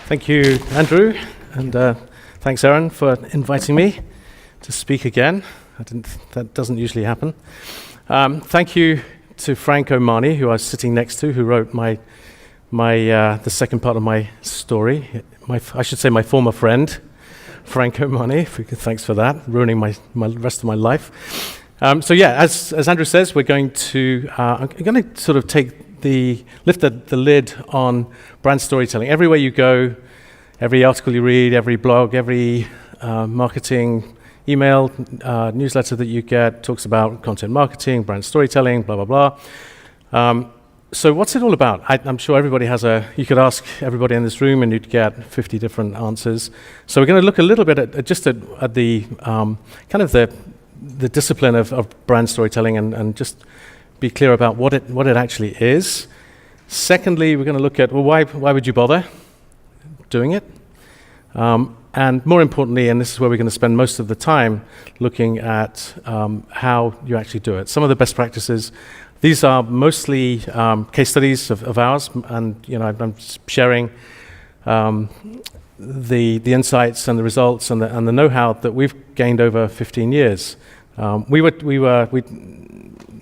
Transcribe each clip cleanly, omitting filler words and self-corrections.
Thank you, Andrew, and thanks, Aaron, for inviting me to speak again. That doesn't usually happen. Thank you to Frank O'Mani, who I was sitting next to, who wrote the second part of my story. I should say my former friend, Frank O'Mani. Thanks for that, ruining my rest of my life. As Andrew says, I'm going to sort of lift the lid on brand storytelling. Everywhere you go, every article you read, every blog, every marketing email, newsletter that you get talks about content marketing, brand storytelling, blah, blah, blah. So what's it all about? I'm sure everybody you could ask everybody in this room and you'd get 50 different answers. So we're going to look a little bit at the kind of the discipline of brand storytelling and just be clear about what it actually is. Secondly, we're going to look at, well, why would you bother doing it? And more importantly, and this is where we're going to spend most of the time, looking at how you actually do it. Some of the best practices. These are mostly case studies of ours, and I'm sharing the insights and the results and the know-how that we've gained over 15 years. We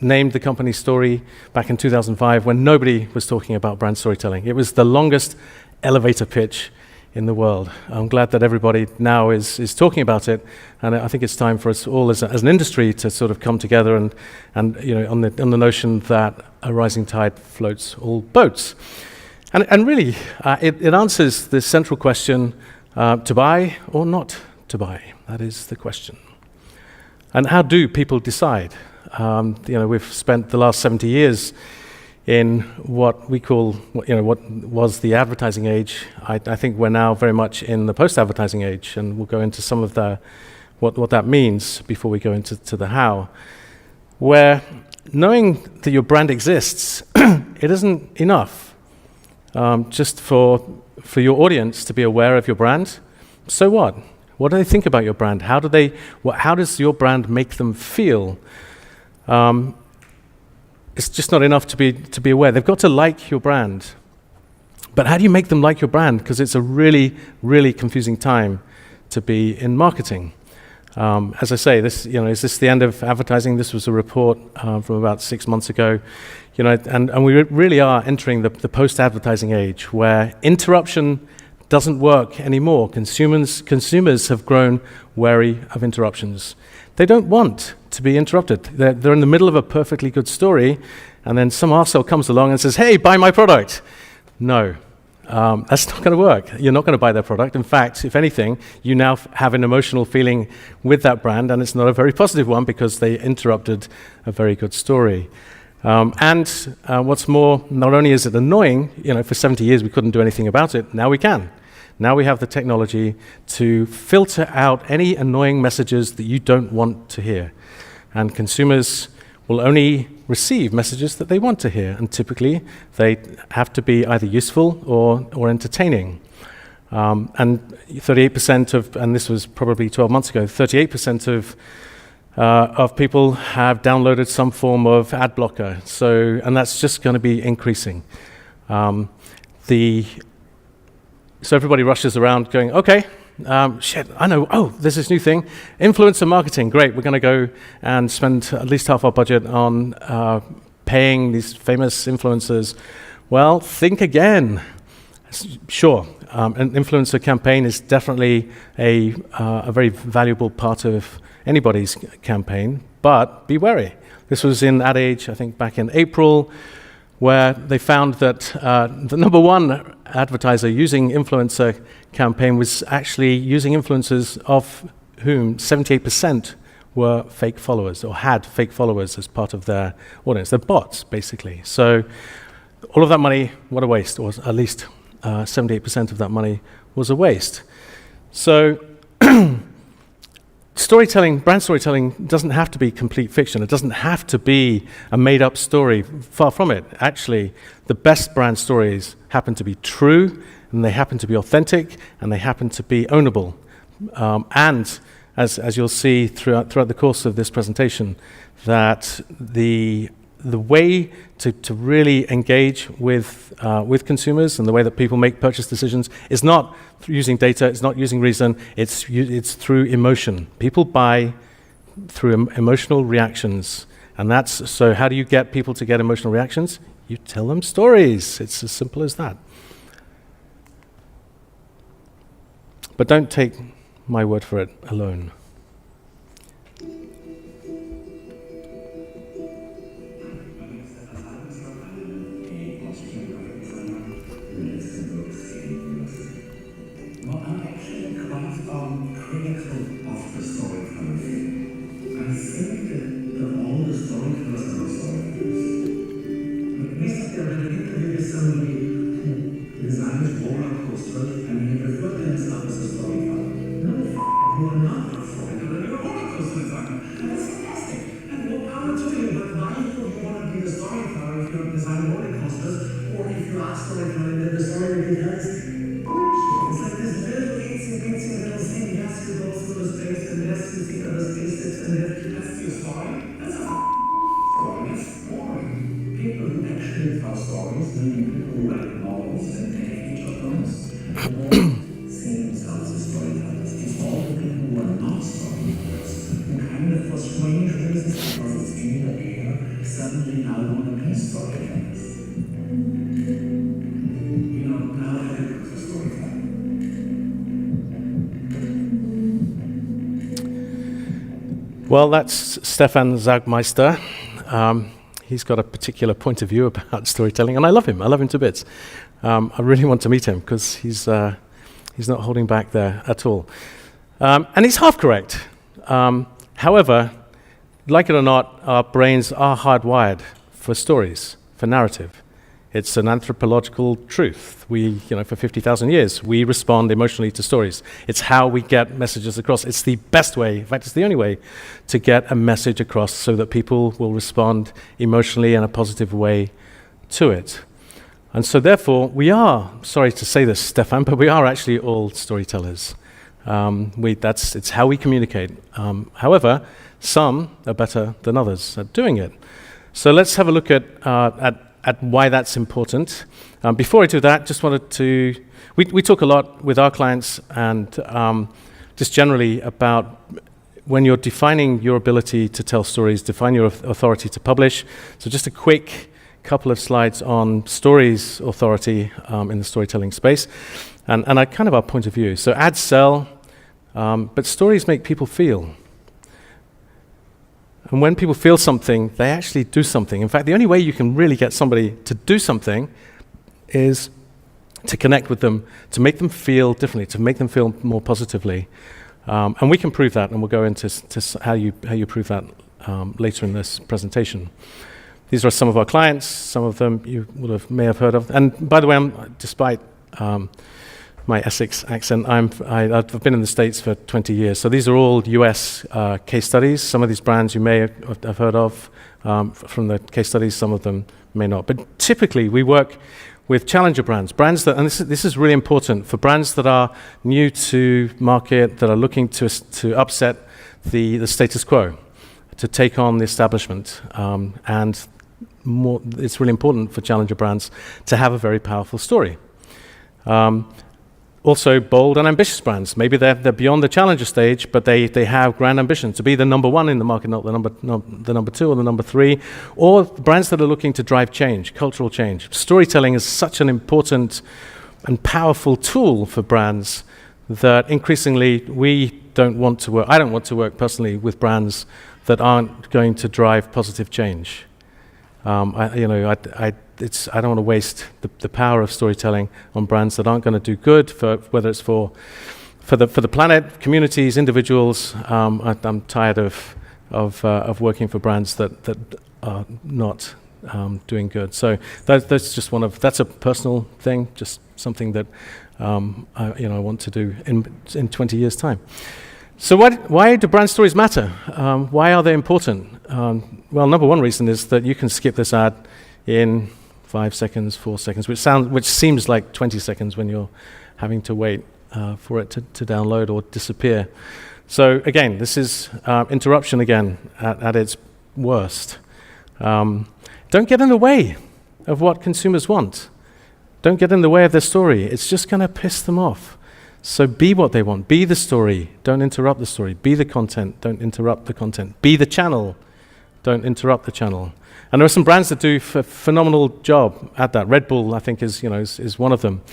named the company Story back in 2005 when nobody was talking about brand storytelling. It was the longest elevator pitch in the world. I'm glad that everybody now is talking about it, and I think it's time for us all as an industry to sort of come together and on the notion that a rising tide floats all boats. And really, it answers the central question, to buy or not to buy. That is the question. And how do people decide? We've spent the last 70 years in what we call, what was the advertising age. I think we're now very much in the post-advertising age, and we'll go into some of what that means before we go into the how. Where knowing that your brand exists, it isn't enough just for your audience to be aware of your brand. So what? What do they think about your brand? How does your brand make them feel? It's just not enough to be aware. They've got to like your brand. But how do you make them like your brand? Because it's a really, really confusing time to be in marketing. As I say, is this the end of advertising? This was a report from about 6 months ago. And we really are entering the post-advertising age where interruption doesn't work anymore. Consumers have grown wary of interruptions. They don't want to be interrupted. They're in the middle of a perfectly good story, and then some arsehole comes along and says, "Hey, buy my product." No, that's not going to work. You're not going to buy their product. In fact, if anything, you now have an emotional feeling with that brand, and it's not a very positive one because they interrupted a very good story. What's more, not only is it annoying, for 70 years we couldn't do anything about it, now we can. Now we have the technology to filter out any annoying messages that you don't want to hear. And consumers will only receive messages that they want to hear, and typically they have to be either useful or entertaining. And 38% and this was probably 12 months ago, 38% of people have downloaded some form of ad blocker. And that's just going to be increasing. So everybody rushes around going, okay, I know, there's this new thing, influencer marketing, great, we're going to go and spend at least half our budget on paying these famous influencers. Well, think again. Sure, an influencer campaign is definitely a very valuable part of anybody's campaign, but be wary. This was in Ad Age, I think back in April, where they found that the number one advertiser using influencer campaign was actually using influencers of whom 78% were fake followers or had fake followers as part of their audience. They're bots, basically. So all of that money, what a waste, or at least 78% of that money was a waste. So brand storytelling doesn't have to be complete fiction. It doesn't have to be a made-up story. Far from it. Actually, the best brand stories happen to be true, and they happen to be authentic, and they happen to be ownable. And as you'll see throughout the course of this presentation, that the the way to really engage with consumers and the way that people make purchase decisions is not using data, it's not using reason, it's through emotion. People buy through emotional reactions. And so how do you get people to get emotional reactions? You tell them stories. It's as simple as that. But don't take my word for it alone. Well, that's Stefan Zagmeister. He's got a particular point of view about storytelling, and I love him. I love him to bits. I really want to meet him because he's not holding back there at all. And he's half correct. However, like it or not, our brains are hardwired for stories, for narrative. It's an anthropological truth. For 50,000 years, we respond emotionally to stories. It's how we get messages across. It's the best way, in fact, it's the only way to get a message across so that people will respond emotionally in a positive way to it. And so therefore, we are, sorry to say this, Stefan, but we are actually all storytellers. It's how we communicate. However, some are better than others at doing it. So let's have a look at why that's important. Before I do that, just wanted to, we talk a lot with our clients and just generally about when you're defining your ability to tell stories, define your authority to publish. So just a quick couple of slides on stories authority in the storytelling space and kind of our point of view. So ads sell, but stories make people feel. And when people feel something, they actually do something. In fact, the only way you can really get somebody to do something is to connect with them, to make them feel differently, to make them feel more positively. And we can prove that, and we'll go into how you prove that later in this presentation. These are some of our clients. Some of them you may have heard of. And by the way, despite my Essex accent, I've been in the States for 20 years. So these are all US case studies. Some of these brands you may have heard of from the case studies, some of them may not. But typically we work with challenger brands that, and this is really important, for brands that are new to market, that are looking to upset the status quo, to take on the establishment. And it's really important for challenger brands to have a very powerful story. Also, bold and ambitious brands. Maybe they're beyond the challenger stage, but they have grand ambition to be the number one in the market, not the number two or the number three. Or brands that are looking to drive change, cultural change. Storytelling is such an important and powerful tool for brands that increasingly I don't want to work personally with brands that aren't going to drive positive change. I don't want to waste the power of storytelling on brands that aren't going to do good, whether it's for the planet, communities, individuals. I'm tired of working for brands that are not doing good. So that's just that's a personal thing, just something that I want to do in 20 years' time. So why do brand stories matter? Why are they important? Well, number one reason is that you can skip this ad in 5 seconds, 4 seconds, which seems like 20 seconds when you're having to wait for it to download or disappear. So again, this is interruption again at its worst. Don't get in the way of what consumers want. Don't get in the way of their story. It's just going to piss them off. So be what they want. Be the story. Don't interrupt the story. Be the content. Don't interrupt the content. Be the channel. Don't interrupt the channel. And there are some brands that do a phenomenal job at that. Red Bull, I think, is one of them.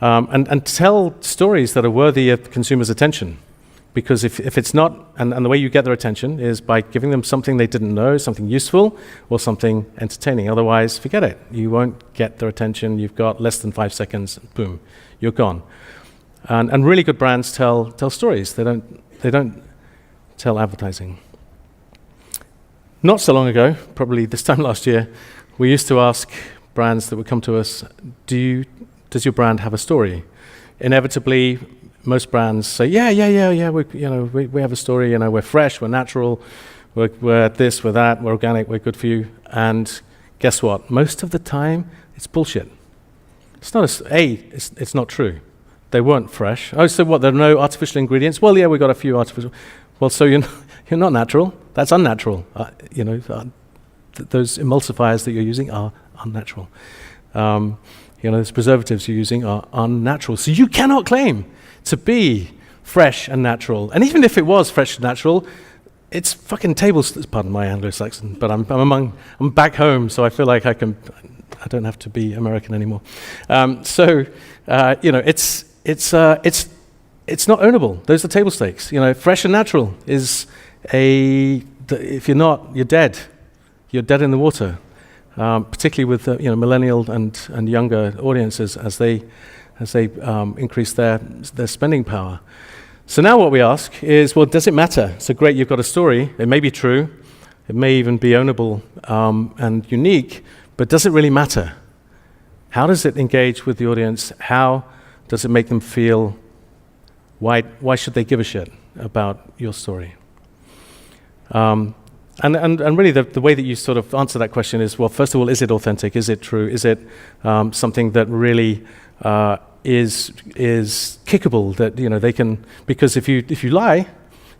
And tell stories that are worthy of consumers' attention. Because if it's not, and the way you get their attention is by giving them something they didn't know, something useful, or something entertaining. Otherwise, forget it. You won't get their attention. You've got less than 5 seconds, boom, you're gone. And really good brands tell stories. They don't tell advertising. Not so long ago, probably this time last year, we used to ask brands that would come to us, does your brand have a story? Inevitably, most brands say, yeah, we have a story, we're fresh, we're natural, we're this, we're that, we're organic, we're good for you. And guess what? Most of the time, it's bullshit. It's not it's not true. They weren't fresh. Oh, so what, there are no artificial ingredients? Well, yeah, we got a few artificial. Well, so you're not natural. That's unnatural. Those emulsifiers that you're using are unnatural. Those preservatives you're using are unnatural. So you cannot claim to be fresh and natural. And even if it was fresh and natural, it's fucking pardon my Anglo-Saxon, but I'm back home, so I feel like I don't have to be American anymore. It's not ownable. Those are table stakes. Fresh and natural is if you're not, you're dead. You're dead in the water. Particularly with millennial and younger audiences as they increase their spending power. So now what we ask is, well, does it matter? So great, you've got a story. It may be true. It may even be ownable and unique, but does it really matter? How does it engage with the audience? How does it make them feel? Why should they give a shit about your story? And really the way that you sort of answer that question is, well, first of all, is it authentic? Is it true? Is it something that really is kickable, that they can, because if you lie,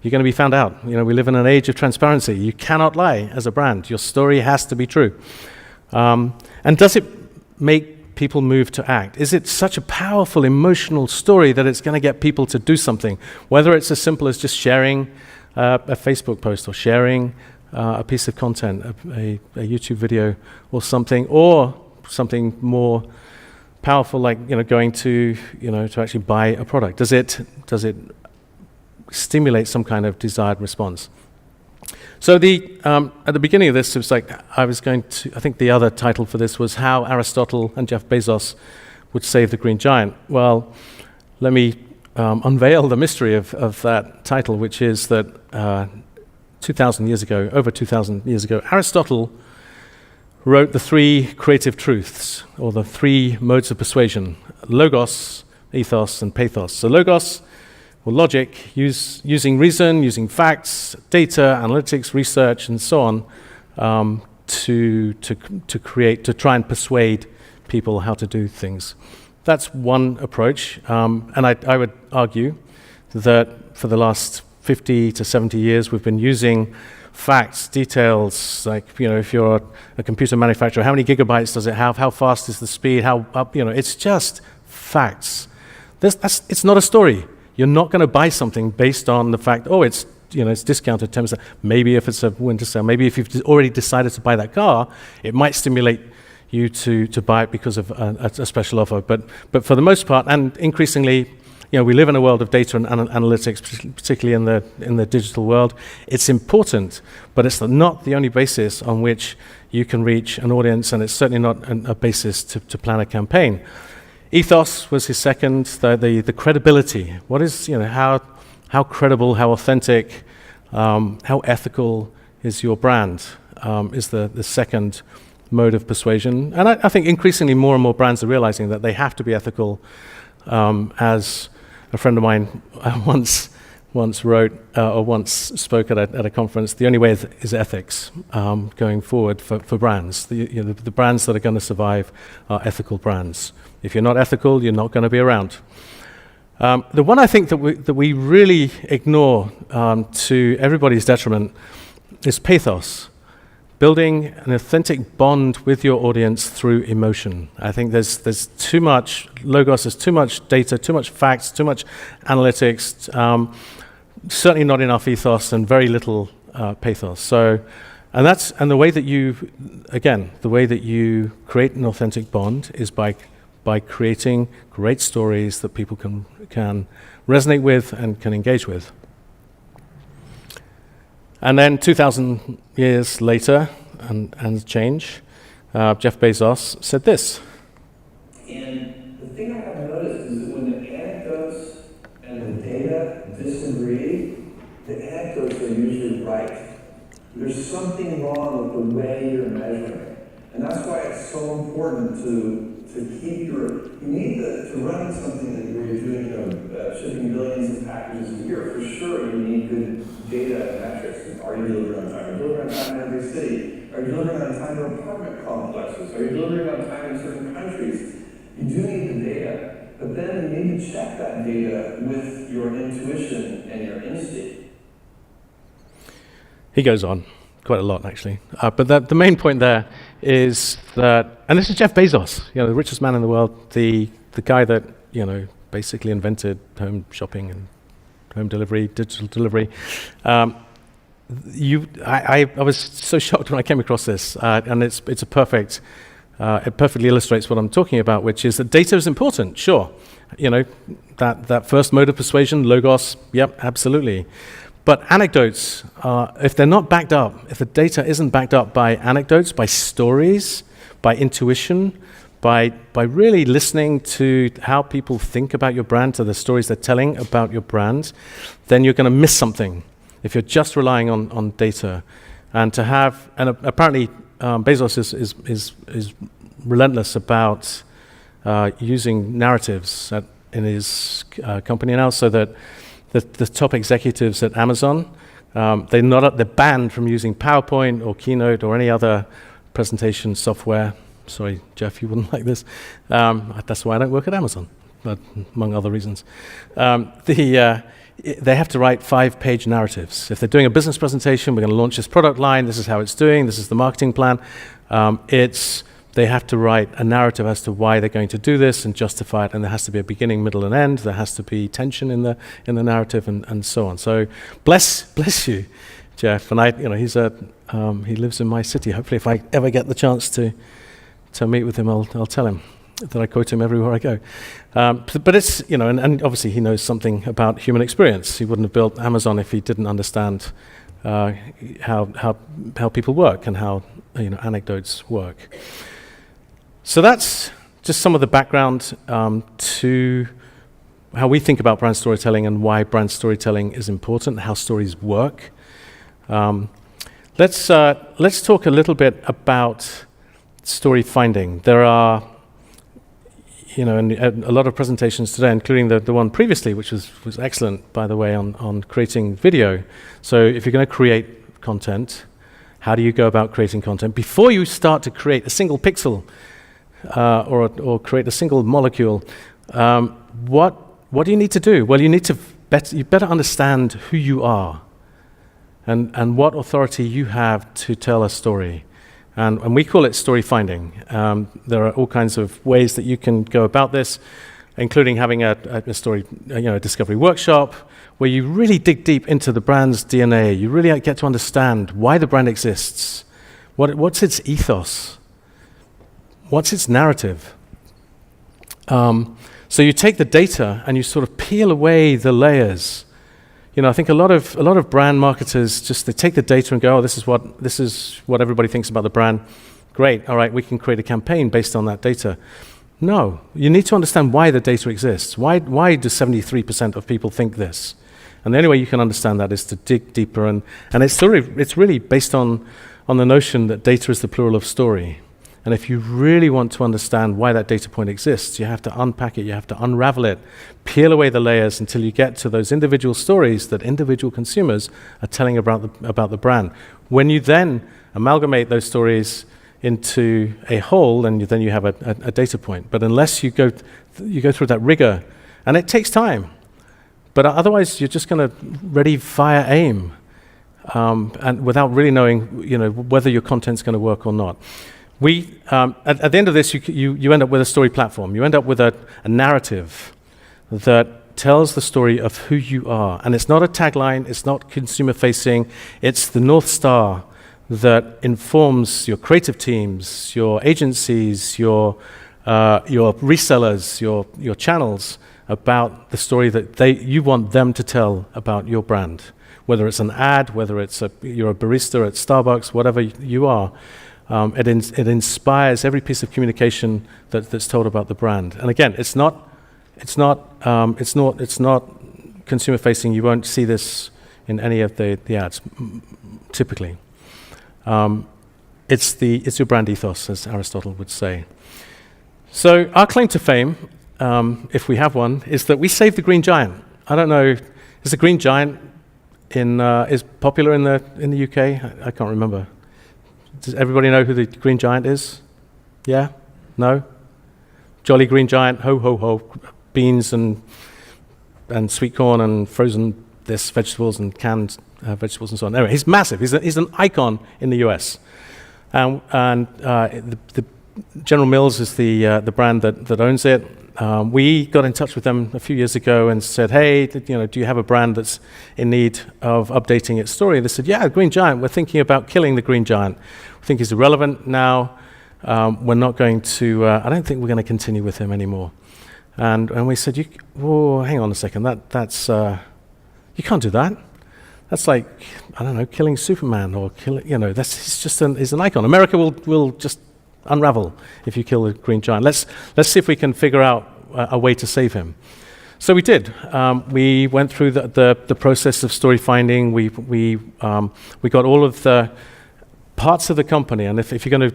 you're going to be found out. We live in an age of transparency. You cannot lie as a brand. Your story has to be true. And does it make people move to act? Is it such a powerful emotional story that it's going to get people to do something? Whether it's as simple as just sharing a Facebook post or sharing a piece of content, a YouTube video or something more powerful, like going to actually buy a product. Does it stimulate some kind of desired response? So at the beginning of this, it was like I think the other title for this was How Aristotle and Jeff Bezos Would Save the Green Giant. Well, let me unveil the mystery of that title, which is that over 2,000 years ago, Aristotle wrote the 3 creative truths, or the 3 modes of persuasion: logos, ethos, and pathos. So logos, or logic, using reason, using facts, data, analytics, research, and so on, to try and persuade people how to do things. That's one approach, and I would argue that for the last 50 to 70 years we've been using facts, details, like if you're a computer manufacturer, how many gigabytes does it have? How fast is the speed? How up? It's just facts. It's not a story. You're not going to buy something based on the fact, it's discounted 10%. Maybe if it's a winter sale, maybe if you've already decided to buy that car, it might stimulate you to buy it because of a special offer. But for the most part, and increasingly, we live in a world of data and analytics, particularly in the digital world. It's important, but it's not the only basis on which you can reach an audience, and it's certainly not a basis to plan a campaign. Ethos was his second, the credibility. What is, how credible, how authentic, how ethical is your brand, is the second mode of persuasion. And I think increasingly more and more brands are realizing that they have to be ethical. As a friend of mine once wrote, or once spoke at a conference, the only way is ethics going forward for brands. The brands that are going to survive are ethical brands. If you're not ethical, you're not going to be around. The one I think that we really ignore to everybody's detriment is pathos. building an authentic bond with your audience through emotion. I think there's too much logos, there's too much data, too much facts, too much analytics, certainly not enough ethos and very little pathos. So, and the way that you create an authentic bond is by creating great stories that people can resonate with and can engage with. And then 2,000 years later, and change, Jeff Bezos said this. And the thing I have noticed is that when the anecdotes and the data disagree, the anecdotes are usually right. There's something wrong with the way you're measuring. And that's why it's so important to keep you need to run something that where you're doing, shipping billions of packages a year. For sure, you need good data and metrics. Are you delivering on time? Are you delivering on time in every city? Are you delivering on time in apartment complexes? Are you delivering on time in certain countries? You do need the data, but then you need to check that data with your intuition and your instinct. He goes on quite a lot, actually. But the main point there is that, and this is Jeff Bezos, the richest man in the world, the guy that, basically invented home shopping and home delivery, digital delivery. I was so shocked when I came across this, and it perfectly illustrates what I'm talking about, which is that data is important, sure. That first mode of persuasion, logos, yep, absolutely. But anecdotes, if they're not backed up, if the data isn't backed up by anecdotes, by stories, by intuition, by really listening to how people think about your brand, to the stories they're telling about your brand, then you're going to miss something if you're just relying on data. And apparently Bezos is relentless about using narratives in his company now, so that the top executives at Amazon, they're banned from using PowerPoint or Keynote or any other presentation software. Sorry, Jeff, you wouldn't like this. That's why I don't work at Amazon, but among other reasons. They have to write 5-page narratives. If they're doing a business presentation, we're going to launch this product line, this is how it's doing, this is the marketing plan. They have to write a narrative as to why they're going to do this and justify it, and there has to be a beginning, middle, and end. There has to be tension in the narrative, and so on. So bless you, Jeff. And he lives in my city. Hopefully, if I ever get the chance to meet with him, I'll tell him that I quote him everywhere I go. But it's and obviously he knows something about human experience. He wouldn't have built Amazon if he didn't understand how people work and how anecdotes work. So that's just some of the background to how we think about brand storytelling and why brand storytelling is important, how stories work. Let's talk a little bit about story finding. There are, and a lot of presentations today, including the one previously, which was excellent, by the way, on creating video. So if you're going to create content, how do you go about creating content? Before you start to create a single pixel or create a single molecule, what do you need to do? Well, you better understand who you are and what authority you have to tell a story. And we call it story finding. There are all kinds of ways that you can go about this, including having a story, a discovery workshop, where you really dig deep into the brand's DNA. You really get to understand why the brand exists. What's its ethos? What's its narrative? So you take the data and you sort of peel away the layers. I think a lot of brand marketers they take the data and go, oh, this is what everybody thinks about the brand. Great, all right, we can create a campaign based on that data. No, you need to understand why the data exists. Why do 73% of people think this? And the only way you can understand that is to dig deeper, and it's really based on the notion that data is the plural of story. And if you really want to understand why that data point exists, you have to unpack it, you have to unravel it, peel away the layers until you get to those individual stories that individual consumers are telling about the brand. When you then amalgamate those stories into a whole, then you have a data point. But unless you go through that rigor, and it takes time, but otherwise you're just going to ready, fire, aim. and without really knowing, whether your content's going to work or not. We, at the end of this, you end up with a story platform. You end up with a narrative that tells the story of who you are. And it's not a tagline, it's not consumer-facing, it's the North Star that informs your creative teams, your agencies, your resellers, your channels about the story that you want them to tell about your brand. Whether it's an ad, whether you're a barista at Starbucks, whatever you are, it inspires every piece of communication that's told about the brand. And again, it's not consumer-facing. You won't see this in any of the ads, typically. It's your brand ethos, as Aristotle would say. So our claim to fame, if we have one, is that we saved the Green Giant. I don't know, is the Green Giant is popular in the UK? I can't remember. Does everybody know who the Green Giant is? Yeah? No? Jolly Green Giant, ho ho ho, beans and sweet corn and frozen vegetables and canned vegetables and so on. Anyway, he's massive. He's an icon in the US. And the General Mills is the brand that owns it. We got in touch with them a few years ago and said, hey, do you have a brand that's in need of updating its story? They said, yeah, Green Giant. We're thinking about killing the Green Giant. We think he's irrelevant now. We're not going to, I don't think we're going to continue with him anymore. And we said, hang on a second, that's you can't do that. That's like, I don't know, killing Superman or he's an icon. America will just unravel if you kill the Green Giant. Let's see if we can figure out a way to save him. So we did. We went through the process of story finding. We got all of the parts of the company, and if you're going to,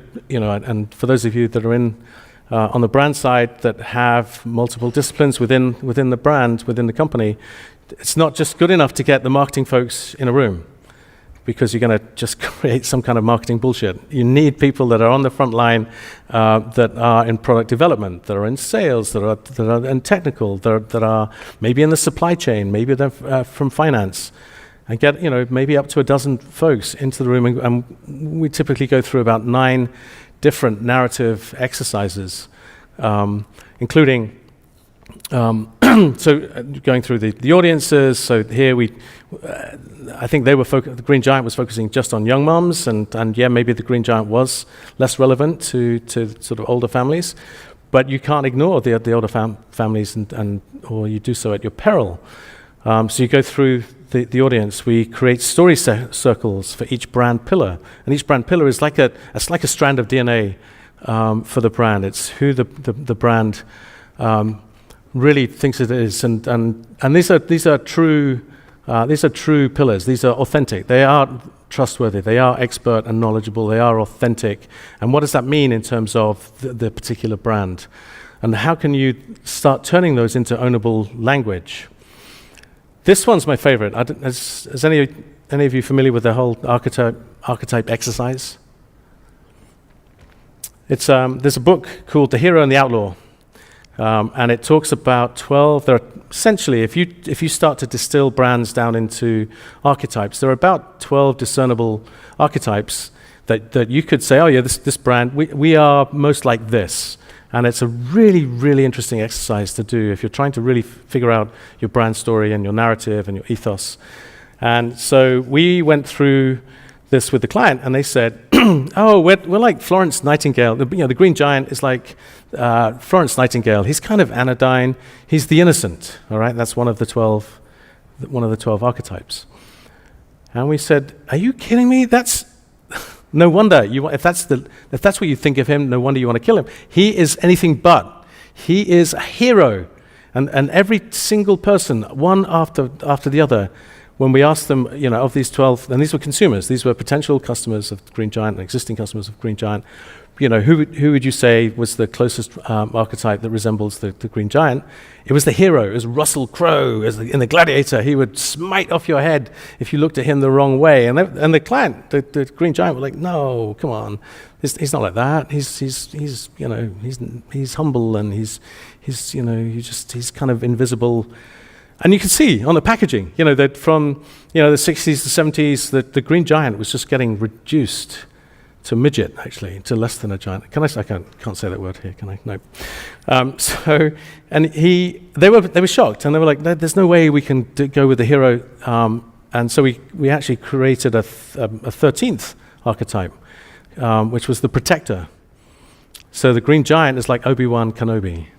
and for those of you that are on the brand side that have multiple disciplines within the brand, within the company, it's not just good enough to get the marketing folks in a room, because you're going to just create some kind of marketing bullshit. You need people that are on the front line, that are in product development, that are in sales, that are in technical, that are maybe in the supply chain, maybe they're from finance, and get maybe up to a dozen folks into the room. And we typically go through about 9 different narrative exercises, including going through the audiences. So here I think the Green Giant was focusing just on young mums, and yeah, maybe the Green Giant was less relevant to sort of older families, but you can't ignore the older families, or you do so at your peril. So you go through the audience. We create story circles for each brand pillar, and each brand pillar is like a strand of DNA for the brand. It's who the brand really thinks it is, and these are true pillars. These are authentic. They are trustworthy. They are expert and knowledgeable. They are authentic. And what does that mean in terms of the particular brand? And how can you start turning those into ownable language? This one's my favorite. Is any of you familiar with the whole archetype exercise? There's a book called The Hero and the Outlaw. And it talks about 12. There are essentially, if you start to distill brands down into archetypes, there are about 12 discernible archetypes that you could say, oh yeah, this brand, we are most like this. And it's a really, really interesting exercise to do if you're trying to really figure out your brand story and your narrative and your ethos. And so we went through this with the client, and they said, oh, we're like Florence Nightingale. The Green Giant is like Florence Nightingale. He's kind of anodyne. He's the innocent. All right, that's one of the 12 archetypes. And we said, are you kidding me? That's no wonder if that's what you think of him. No wonder you want to kill him. He is anything but. He is a hero, and every single person, one after the other. When we asked them, of these 12, and these were consumers, these were potential customers of Green Giant and existing customers of Green Giant, who would you say was the closest archetype that resembles the Green Giant? It was the hero. It was Russell Crowe in The Gladiator. He would smite off your head if you looked at him the wrong way. And the client, the Green Giant, were like, no, come on, he's not like that. He's humble, and he's kind of invisible. And you can see on the packaging, that from the 60s to 70s, the Green Giant was just getting reduced to midget, actually, to less than a giant. I can't say that word here, can I? No. They were shocked, and they were like, "There's no way we can go with the hero." And so we actually created a 13th archetype, which was the protector. So the Green Giant is like Obi-Wan Kenobi,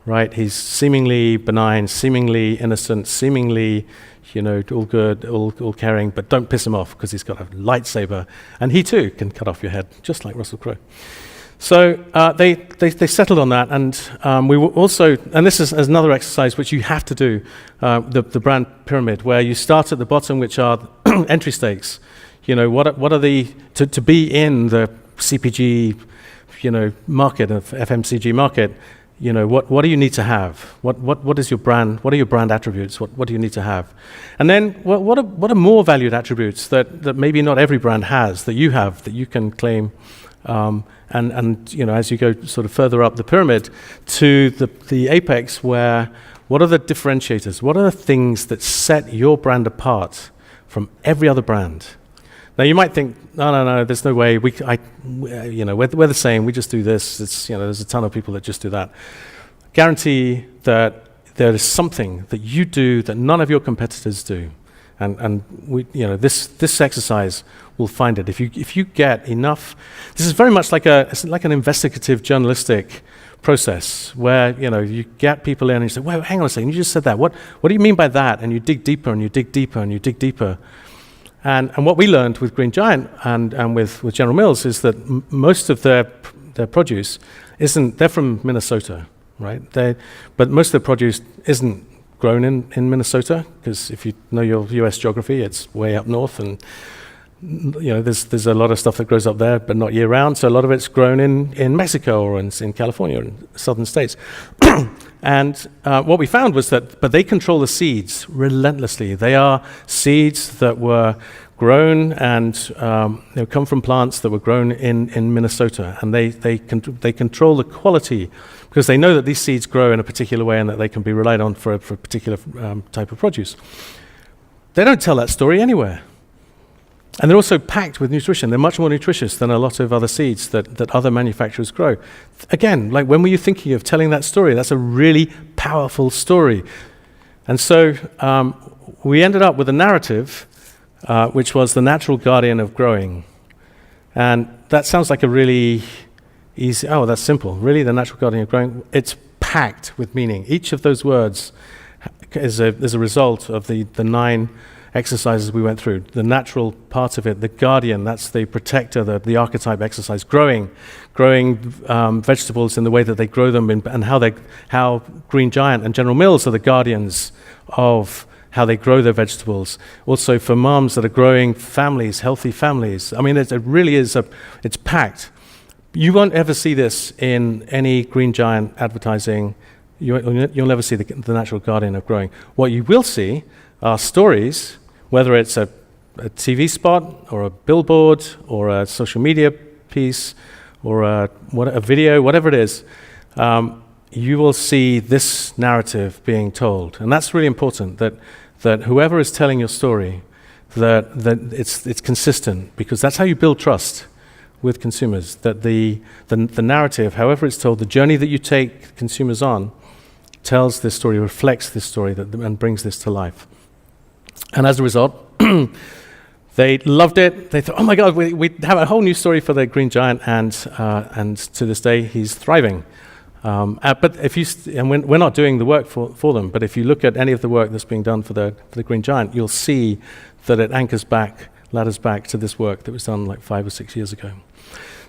right? He's seemingly benign, seemingly innocent, seemingly, all good, all caring, but don't piss him off because he's got a lightsaber, and he too can cut off your head, just like Russell Crowe. So they settled on that, and we were also, and this is another exercise which you have to do, the Brandt Pyramid, where you start at the bottom, which are entry stakes. What are the to be in the CPG, market of FMCG market? What do you need to have? What is your brand? What are your brand attributes? What do you need to have? And then what are more valued attributes that maybe not every brand has, that you have, that you can claim? And as you go sort of further up the pyramid to the apex, what are the differentiators? What are the things that set your brand apart from every other brand? Now you might think, no, there's no way we're the same. We just do this. There's a ton of people that just do that. Guarantee that there is something that you do that none of your competitors do, and this exercise will find it. If you get enough, this is very much like an investigative journalistic process where you get people in and you say, well, hang on a second, you just said that. What do you mean by that? And you dig deeper and you dig deeper and you dig deeper. And what we learned with Green Giant and with General Mills is that most of their produce they're from Minnesota, right? But most of their produce isn't grown in Minnesota, because if you know your US geography, it's way up north, and there's a lot of stuff that grows up there, but not year round. So a lot of it's grown in Mexico or in California, in southern states. And what we found was but they control the seeds relentlessly. They are seeds that were grown and come from plants that were grown in Minnesota, and they control the quality because they know that these seeds grow in a particular way and that they can be relied on for a particular type of produce. They don't tell that story anywhere. And they're also packed with nutrition. They're much more nutritious than a lot of other seeds that other manufacturers grow. Again, like, when were you thinking of telling that story? That's a really powerful story. And so we ended up with a narrative which was the natural guardian of growing. And that sounds like a really easy, that's simple. Really, the natural guardian of growing? It's packed with meaning. Each of those words is a result of the 9 exercises we went through. The natural part of it, the guardian, that's the protector, the archetype exercise. Growing vegetables in the way that they grow them, and how Green Giant and General Mills are the guardians of how they grow their vegetables. Also for moms that are growing families, healthy families. I mean, it really is it's packed. You won't ever see this in any Green Giant advertising. You'll never see the natural guardian of growing. What you will see are stories, whether it's a TV spot or a billboard or a social media piece or a video, whatever it is, you will see this narrative being told. And that's really important, that whoever is telling your story, that it's consistent, because that's how you build trust with consumers, that the narrative, however it's told, the journey that you take consumers on, tells this story, reflects this story, and brings this to life. And as a result, they loved it. They thought, oh my God, we have a whole new story for the Green Giant, and to this day, he's thriving. But we're not doing the work for them, but if you look at any of the work that's being done for the Green Giant, you'll see that it ladders back to this work that was done like 5 or 6 years ago.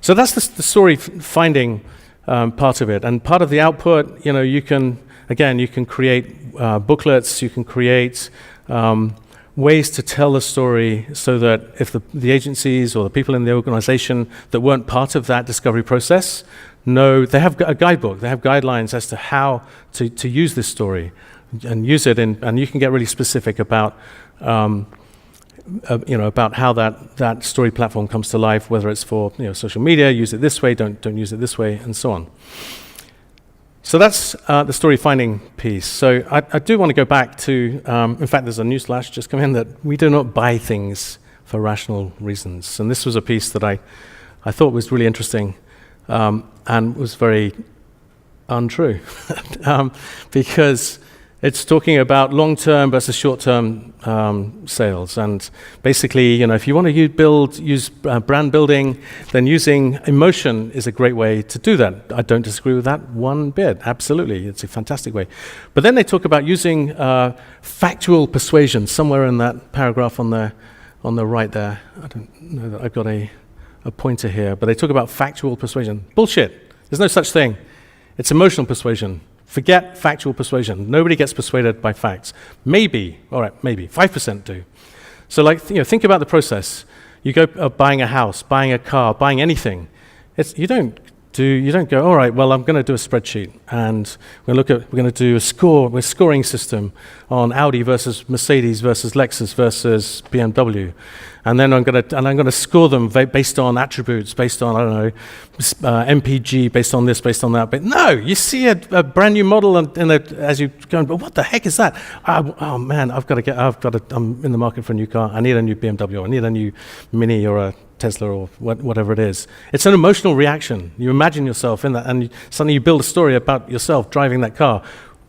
So that's the story finding part of it. And part of the output, you can create booklets, you can create ways to tell the story so that if the agencies or the people in the organization that weren't part of that discovery process know, they have a guidebook, they have guidelines as to how to use this story and use it and you can get really specific about about how that story platform comes to life, whether it's for social media, use it this way, don't use it this way, and so on. So that's the story finding piece. So I do want to go back to, in fact, there's a newsflash just come in that we do not buy things for rational reasons. And this was a piece that I thought was really interesting and was very untrue because it's talking about long-term versus short-term sales. And basically, if you want to use brand building, then using emotion is a great way to do that. I don't disagree with that one bit. Absolutely, it's a fantastic way. But then they talk about using factual persuasion somewhere in that paragraph on the right there. I don't know that I've got a pointer here, but they talk about factual persuasion. Bullshit. There's no such thing. It's emotional persuasion. Forget factual persuasion. Nobody gets persuaded by facts. Maybe 5% do. So think about the process. You go buying a house, buying a car, buying anything. You don't go, all right, well, I'm going to do a spreadsheet and we're going to do a scoring system on Audi versus Mercedes versus Lexus versus BMW. And then I'm going to score them based on attributes, based on, I don't know, MPG, based on this, based on that. But no, you see a brand new model as you go, but what the heck is that? Oh man, I'm in the market for a new car. I need a new BMW. I need a new Mini or a Tesla or whatever it is. It's an emotional reaction. You imagine yourself in that, and suddenly you build a story about yourself driving that car.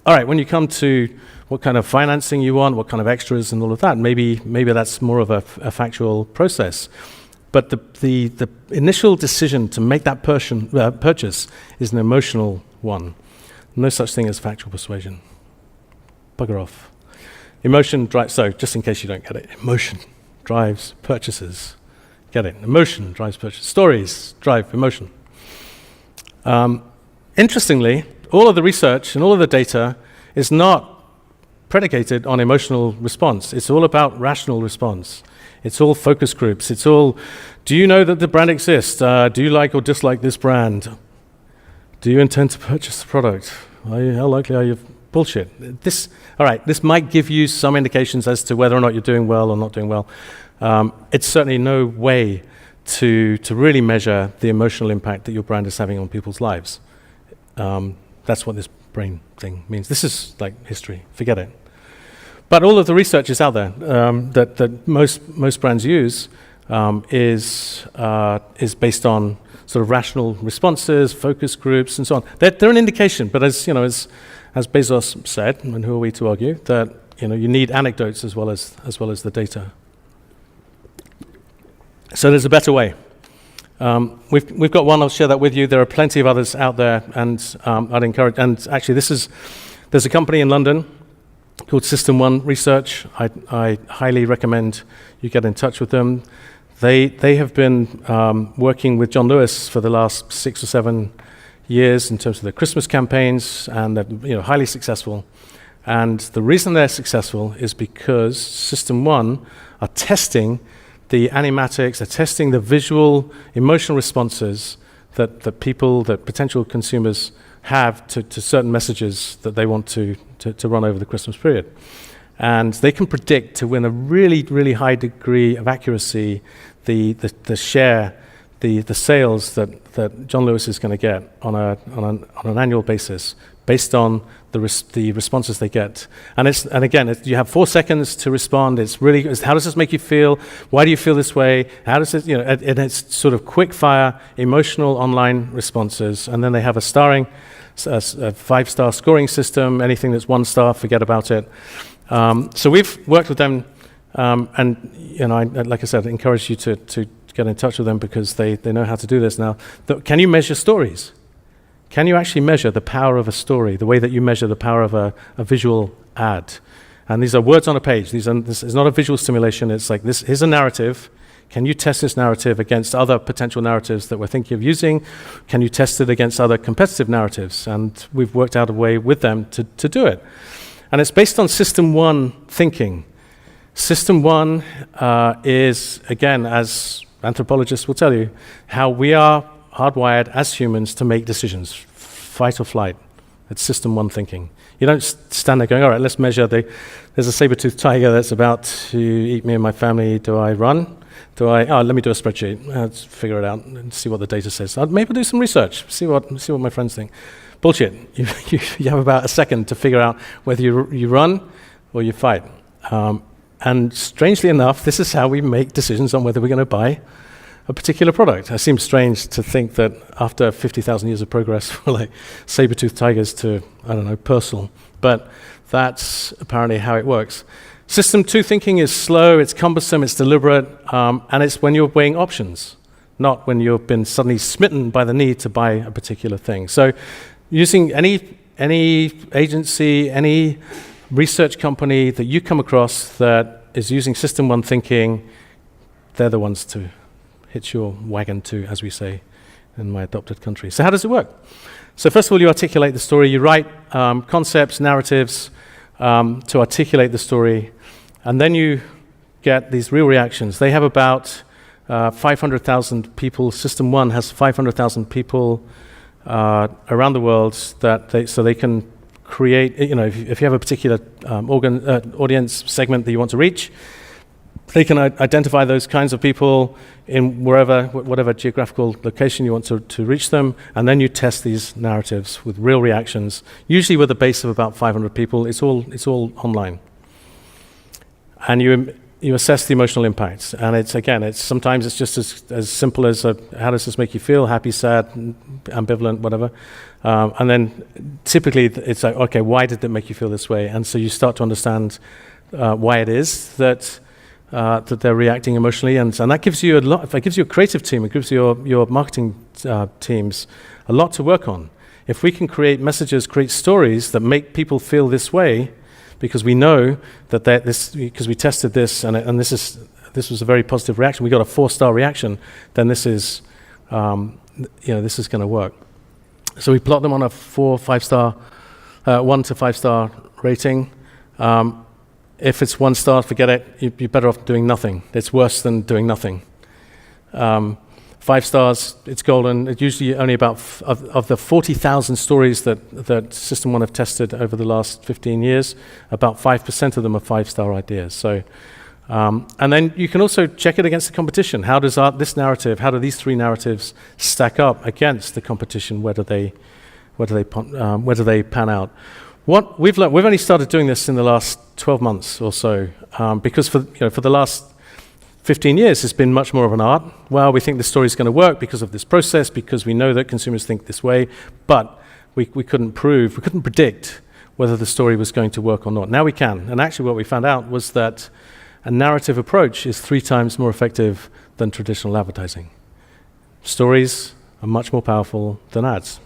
All right, when you come to what kind of financing you want, what kind of extras and all of that, maybe that's more of a factual process. But the initial decision to make that purchase is an emotional one. No such thing as factual persuasion. Bugger off. Emotion drives, so just in case you don't get it, emotion drives purchases. Get it? Emotion drives purchase. Stories drive emotion. Interestingly, all of the research and all of the data is not predicated on emotional response. It's all about rational response. It's all focus groups. It's all, do you know that the brand exists? Do you like or dislike this brand? Do you intend to purchase the product? How likely are you? Bullshit. This might give you some indications as to whether or not you're doing well or not doing well. It's certainly no way to really measure the emotional impact that your brand is having on people's lives. That's what this brain thing means. This is like history. Forget it. But all of the research is out there that most brands use is based on sort of rational responses, focus groups, and so on. They're an indication, but as Bezos said, and who are we to argue, that you need anecdotes as well as the data. So there's a better way. We've got one. I'll share that with you. There are plenty of others out there, and I'd encourage. And actually, there's a company in London called System 1 Research. I highly recommend you get in touch with them. They have been working with John Lewis for the last 6 or 7 years in terms of their Christmas campaigns, and they're highly successful. And the reason they're successful is because System 1 are testing the animatics, they're testing the visual, emotional responses that potential consumers have to certain messages that they want to run over the Christmas period. And they can predict, to win a really, really high degree of accuracy, the share, the sales that John Lewis is going to get on an annual basis, based on the responses they get. And again, you have 4 seconds to respond. It's how does this make you feel? Why do you feel this way? How does it, and it's sort of quick fire, emotional online responses. And then they have a 5-star scoring system. Anything that's 1 star, forget about it. So we've worked with them, and like I said, I encourage you to get in touch with them because they know how to do this now. Can you measure stories? Can you actually measure the power of a story, the way that you measure the power of a visual ad? And these are words on a page. This is not a visual stimulation. It's like this. Here's a narrative. Can you test this narrative against other potential narratives that we're thinking of using? Can you test it against other competitive narratives? And we've worked out a way with them to do it. And it's based on System 1 thinking. System 1 is, again, as anthropologists will tell you, how we are hardwired as humans to make decisions, fight or flight. It's System 1 thinking. You don't stand there going, all right, let's measure there's a saber-toothed tiger that's about to eat me and my family. Do I run? let me do a spreadsheet, let's figure it out and see what the data says. Maybe I'll do some research, see what my friends think. Bullshit. You have about a second to figure out whether you run or you fight. And strangely enough, this is how we make decisions on whether we're going to buy a particular product. It seems strange to think that after 50,000 years of progress, we're like saber-toothed tigers to, I don't know, Persuasion. But that's apparently how it works. System 2 thinking is slow, it's cumbersome, it's deliberate, and it's when you're weighing options, not when you've been suddenly smitten by the need to buy a particular thing. So using any agency, any research company that you come across that is using System 1 thinking, they're the ones to hitch your wagon to, as we say in my adopted country. So how does it work? So first of all, you articulate the story. You write concepts, narratives to articulate the story, and then you get these real reactions. They have about 500,000 people. System 1 has 500,000 people around the world so they can create, if you have a particular audience segment that you want to reach, they can identify those kinds of people in whatever geographical location you want to reach them, and then you test these narratives with real reactions, usually with a base of about 500 people. It's all online. And you assess the emotional impacts, and sometimes it's just as simple as how does this make you feel? Happy, sad, ambivalent, whatever. And then typically it's like, okay, why did it make you feel this way? And so you start to understand why it is that they're reacting emotionally, and that gives you a lot. It gives you a creative team. It gives your marketing teams a lot to work on. If we can create messages, create stories that make people feel this way, because we know that because we tested this and this was a very positive reaction. We got a 4-star reaction. Then this is this is going to work. So we plot them on a 5-star, 1 to 5-star rating. If it's 1 star, forget it. You're better off doing nothing. It's worse than doing nothing. 5 stars, it's golden. It's usually only about of the 40,000 stories that System 1 have tested over the last 15 years, about 5% of them are 5-star ideas. So, and then you can also check it against the competition. How do these 3 narratives stack up against the competition? Where do they pan out? What we've learned, we've only started doing this in the last 12 months or so, because for the last 15 years it's been much more of an art. Well, we think this story is going to work because of this process, because we know that consumers think this way, but we couldn't predict whether the story was going to work or not. Now we can, and actually what we found out was that a narrative approach is 3 times more effective than traditional advertising. Stories are much more powerful than ads.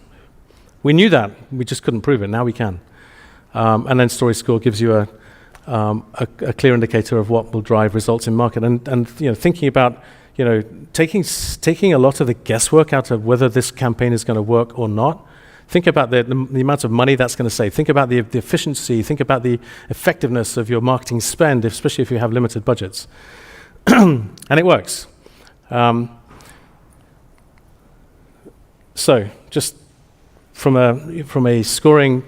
We knew that, we just couldn't prove it. Now we can. And then Story Score gives you a clear indicator of what will drive results in market. And thinking about taking a lot of the guesswork out of whether this campaign is going to work or not. Think about the amount of money that's going to save. Think about the efficiency. Think about the effectiveness of your marketing spend, especially if you have limited budgets. And it works. So just from a scoring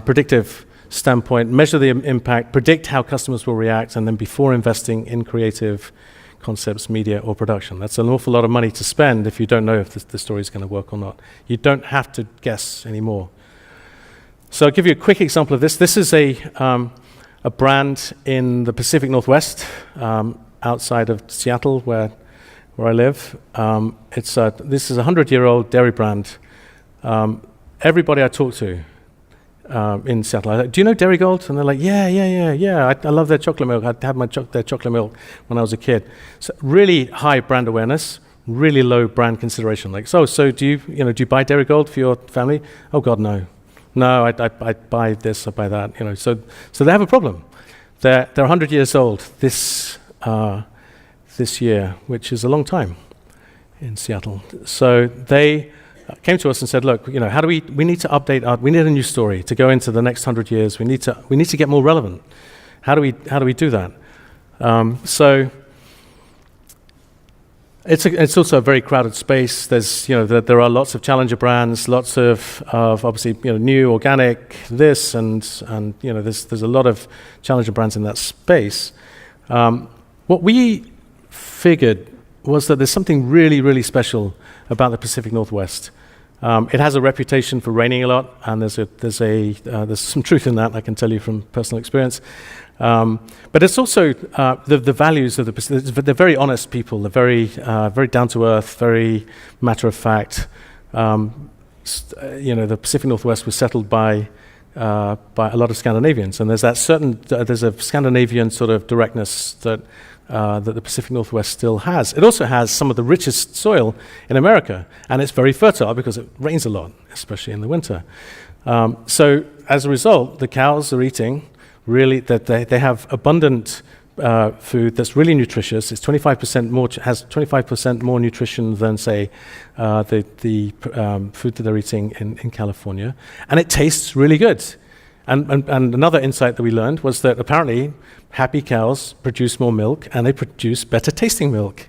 predictive standpoint, measure the impact, predict how customers will react, and then before investing in creative concepts, media, or production. That's an awful lot of money to spend if you don't know if the story is going to work or not. You don't have to guess anymore. So I'll give you a quick example of this. This is a brand in the Pacific Northwest, outside of Seattle, where I live. This is a 100-year-old dairy brand. Everybody I talk to in Seattle, I'm like, do you know Dairy Gold? And they're like, yeah. I love their chocolate milk. I had their chocolate milk when I was a kid. So really high brand awareness, really low brand consideration. Like, so do you buy Dairy Gold for your family? Oh God, no. No, I buy this, I buy that. So they have a problem. They're 100 years old this year, which is a long time in Seattle. So they came to us and said, look, how do we need to update we need a new story to go into the next 100 years. We need to get more relevant. How do we do that? So it's also a very crowded space. There's there are lots of challenger brands, lots of obviously new organic this and there's a lot of challenger brands in that space. What we figured was that there's something really, really special about the Pacific Northwest. It has a reputation for raining a lot, and there's some truth in that, I can tell you from personal experience. But it's also the values of the Pacific. They're very honest people. They're very down to earth, very matter of fact. The Pacific Northwest was settled by a lot of Scandinavians, and there's a Scandinavian sort of directness that the Pacific Northwest still has. It also has some of the richest soil in America, and it's very fertile because it rains a lot, especially in the winter. So as a result, the cows are eating really that they have abundant food that's really nutritious. It's 25% more, has 25% more nutrition than, say, the food that they're eating in California, and it tastes really good. And another insight that we learned was that apparently happy cows produce more milk, and they produce better tasting milk.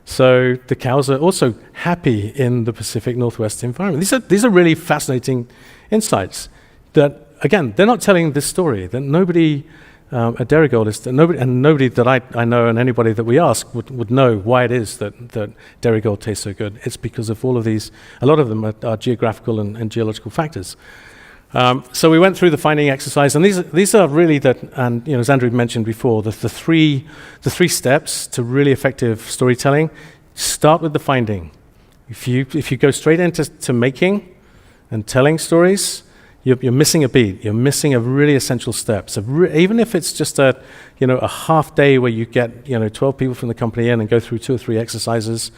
So the cows are also happy in the Pacific Northwest environment. These are really fascinating insights that, again, they're not telling this story. That nobody at Dairygold is nobody that I know, and anybody that we ask would know why it is that Dairygold tastes so good. It's because of all of these. A lot of them are geographical and geological factors. So we went through the finding exercise, and these are really and as Andrew mentioned before, the three steps to really effective storytelling. Start with the finding. If you go straight into making and telling stories, you're missing a beat. You're missing a really essential step. So even if it's just a half day where you get 12 people from the company in and go through 2 or 3 exercises,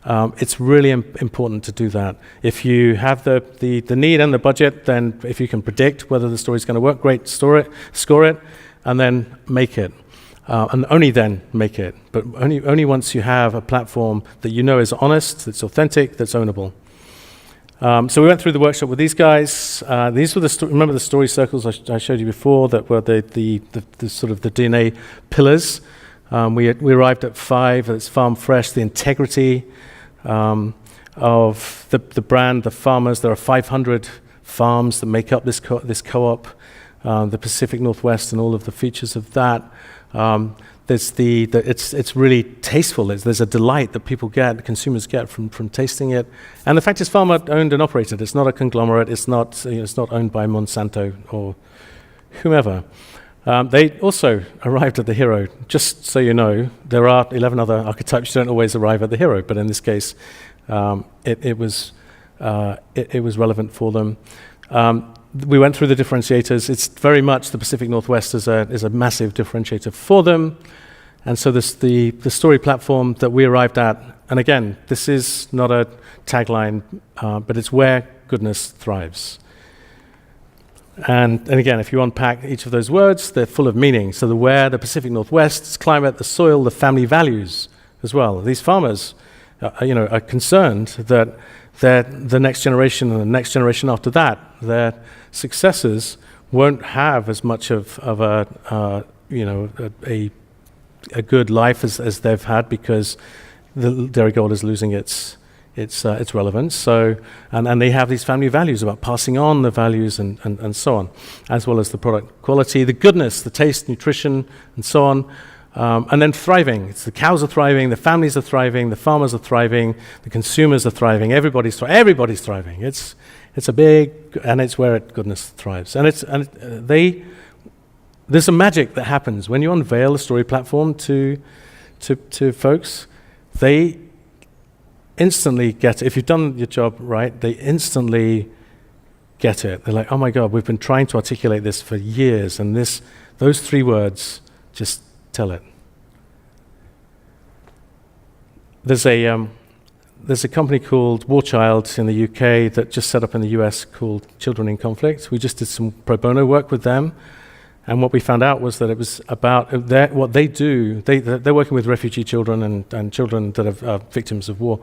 it's really important to do that. If you have the need and the budget, then if you can predict whether the story's going to work, great, score it, and then make it. And only then make it. But only once you have a platform that you know is honest, that's authentic, that's ownable. So we went through the workshop with these guys. These were remember the story circles I showed you before that were the sort of the DNA pillars. We arrived at 5. It's farm fresh, the integrity of the brand, the farmers. There are 500 farms that make up this co-op, the Pacific Northwest, and all of the features of that. It's really tasteful. There's a delight that people get, consumers get from tasting it. And the fact is, farmer owned and operated. It's not a conglomerate. It's not owned by Monsanto or whomever. They also arrived at the hero. Just so you know, there are 11 other archetypes. You don't always arrive at the hero, but in this case, it was relevant for them. We went through the differentiators. It's very much the Pacific Northwest is a massive differentiator for them. And so the story platform that we arrived at, and again, this is not a tagline, but it's where goodness thrives. And again, if you unpack each of those words, they're full of meaning. So the Pacific Northwest's climate, the soil, the family values as well. These farmers, are concerned that the next generation and the next generation after that, their successors won't have as much of a good life as they've had because the Dairygold is losing its relevance. So and they have these family values about passing on the values and so on, as well as the product quality, the goodness, the taste, nutrition, and so on. And then thriving. It's the cows are thriving, the families are thriving, the farmers are thriving, the consumers are thriving, everybody's thriving. It's a big, and it's where goodness thrives. There's a magic that happens when you unveil a story platform to folks. They instantly get it. If you've done your job right, they instantly get it. They're like, oh my God, we've been trying to articulate this for years, and those 3 words just tell it. There's a company called Warchild in the UK that just set up in the US called Children in Conflict. We just did some pro bono work with them, and what we found out was that it was about what they do. They're working with refugee children and children that are victims of war.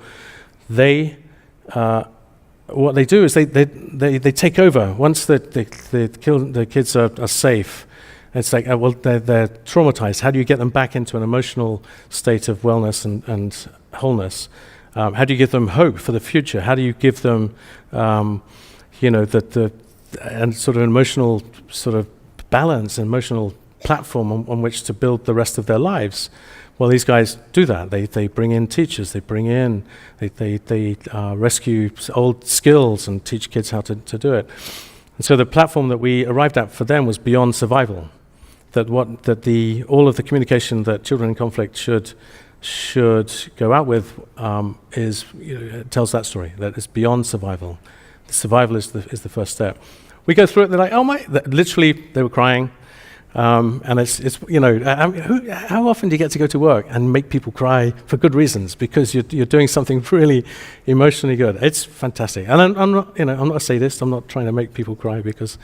What they do is they take over once the kids are safe. It's like, they're traumatized. How do you get them back into an emotional state of wellness and wholeness? How do you give them hope for the future? How do you give them, and sort of emotional sort of balance, emotional platform on which to build the rest of their lives. Well, these guys do that. They bring in teachers. They rescue old skills and teach kids how to do it. And so the platform that we arrived at for them was beyond survival. All of the communication that children in conflict should go out with tells that story, that it's beyond survival. The survival is the first step. We go through it, they're like, oh my, literally they were crying. And it's how often do you get to go to work and make people cry for good reasons because you're doing something really emotionally good? It's fantastic. And I'm not a sadist. I'm not trying to make people cry because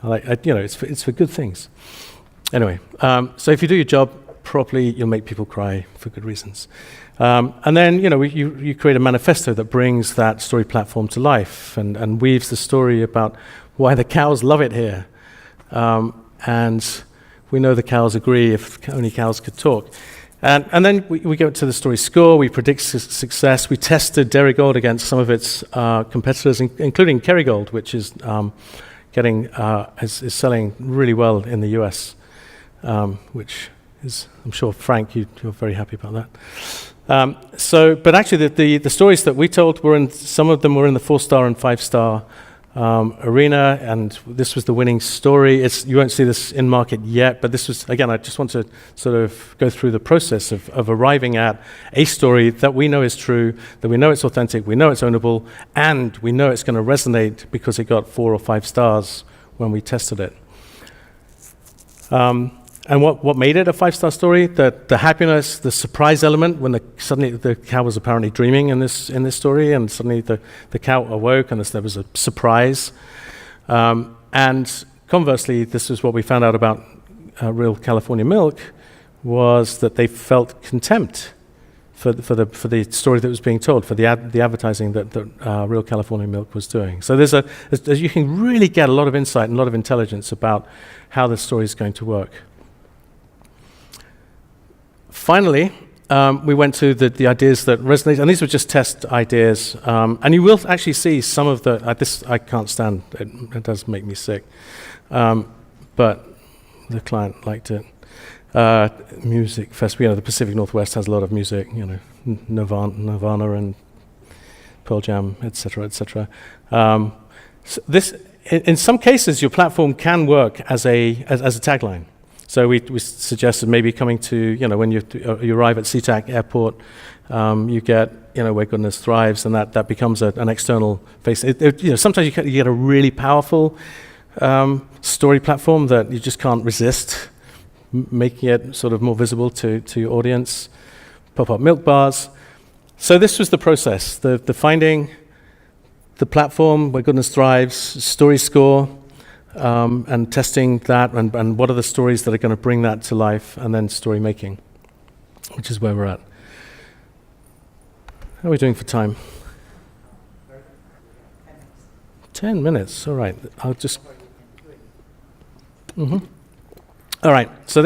it's for good things. Anyway, so if you do your job properly, you'll make people cry for good reasons. And then, you create a manifesto that brings that story platform to life and weaves the story about why the cows love it here. And we know the cows agree if only cows could talk. And then we go to the story score, we predict success. We tested Derigold against some of its competitors, including Kerrygold, which is is selling really well in the US. Which is, I'm sure, Frank, you're very happy about that. But actually, the stories that we told some of them were in the 4-star and 5-star arena, and this was the winning story. You won't see this in market yet, but this was, again, I just want to sort of go through the process of arriving at a story that we know is true, that we know it's authentic, we know it's ownable, and we know it's going to resonate because it got 4 or 5 stars when we tested it. And what made it a 5-star story? The happiness, the surprise element when suddenly the cow was apparently dreaming in this story, and suddenly the cow awoke and there was a surprise. And conversely, this is what we found out about Real California Milk, was that they felt contempt for the story that was being told, for the advertising that Real California Milk was doing. So you can really get a lot of insight and a lot of intelligence about how the story is going to work. Finally, we went to the ideas that resonate, and these were just test ideas. And you will actually see some of this I can't stand. It does make me sick. But the client liked it. Music festival, the Pacific Northwest has a lot of music, Nirvana and Pearl Jam, etc., etc. So this, in some cases, your platform can work as a tagline. So we suggested maybe coming to, when you arrive at SeaTac Airport, you get, Where Goodness Thrives, and that becomes an external face. Sometimes you get a really powerful story platform that you just can't resist, making it sort of more visible to your audience. Pop-up milk bars. So this was the process, the finding the platform, Where Goodness Thrives, story score, and testing that, and what are the stories that are going to bring that to life, and then story making, which is where we're at. How are we doing for time? 10 minutes, all right. I'll just... All right, so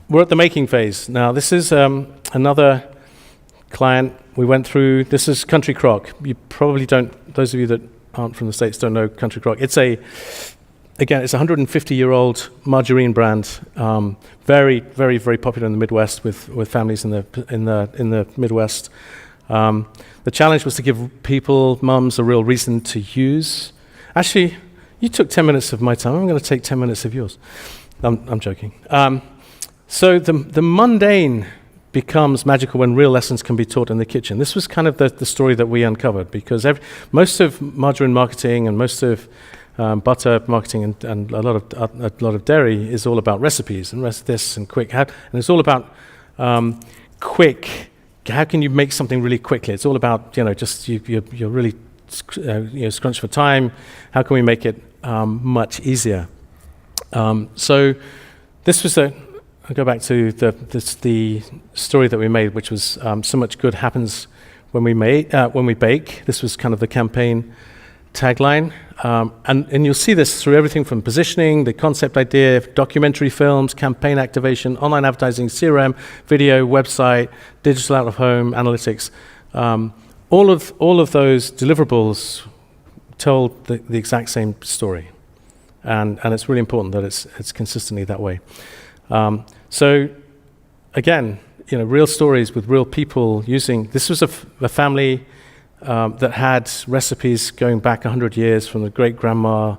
we're at the making phase. Now, this is another client we went through. This is Country Crock. You probably don't, those of you that aren't from the States don't know Country Crock. It's a 150-year-old margarine brand, very, very, very popular in the Midwest with families in the Midwest. The challenge was to give mums, a real reason to use. Actually, you took 10 minutes of my time. I'm going to take 10 minutes of yours. I'm joking. So the mundane becomes magical when real lessons can be taught in the kitchen. This was kind of the story that we uncovered, because most of margarine marketing and most of butter marketing and a lot of dairy is all about recipes and this and quick. And it's all about quick. How can you make something really quickly? It's all about you're really scrunched for time. How can we make it much easier? So this was I'll go back to the story that we made, which was so much good happens when we bake. This was kind of the campaign tagline, and you'll see this through everything from positioning, the concept idea, documentary films, campaign activation, online advertising, CRM, video, website, digital out of home, analytics. All of those deliverables told the exact same story. and it's really important that it's consistently that way. So again, real stories with real people using. This was a family that had recipes going back 100 years from the great grandma,